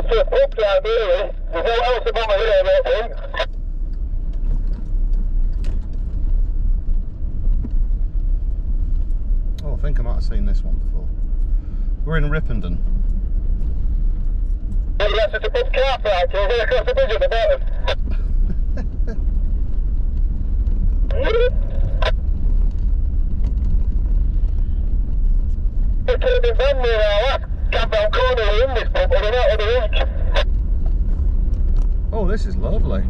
just upside really. There's no else above my here, I don't think. Oh, I think I might have seen this one before. We're in Ripponden. Oh, yes, it's a big car park here, across the bridge at the bottom. They came in van near our last campground corner in this pub, or the out of the week. Oh, this is lovely.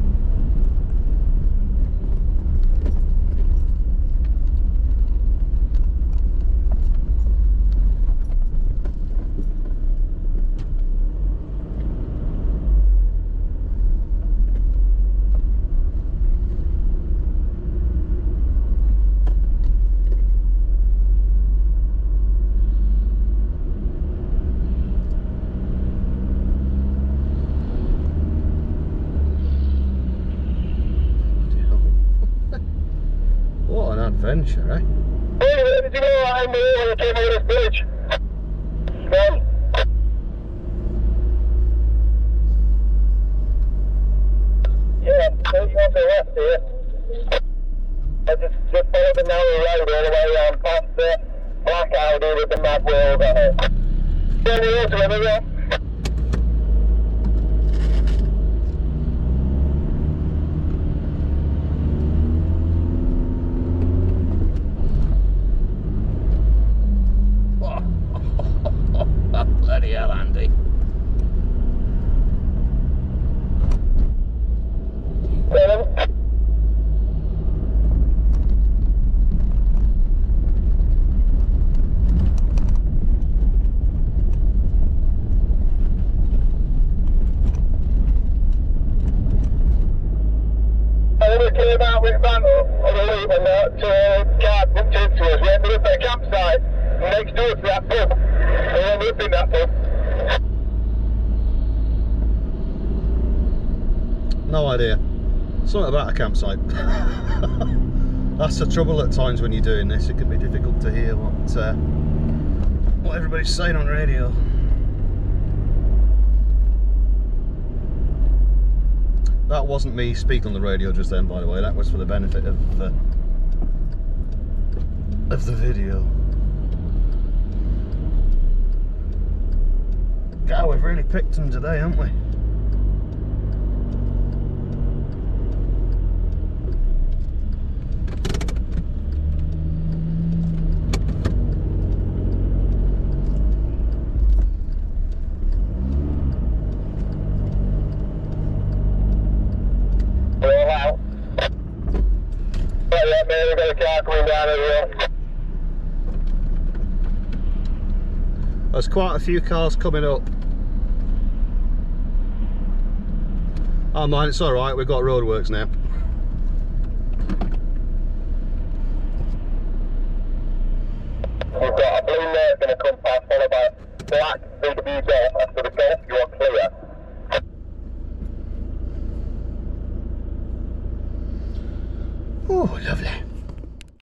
What an adventure, eh? Anyway, did you know I'm here when I came over this bridge? No. Yeah, there's one to the left here. I just followed the narrow road all the way around past the black Audi with the mad wheels on it. Turn the water in as well. Bloody hell, Andy. And then we came out with van on the loop and that car bumped into us. We ended up at a campsite next door to that pub. We ended up in that pub. No idea. Something about a campsite. That's the trouble at times when you're doing this. It can be difficult to hear what everybody's saying on radio. That wasn't me speaking on the radio just then, by the way. That was for the benefit of the video. God, we've really picked them today, haven't we? We're all out. Yeah, man, we've got a car coming down as well. There's quite a few cars coming up. Oh man, it's alright, we've got roadworks now. We've got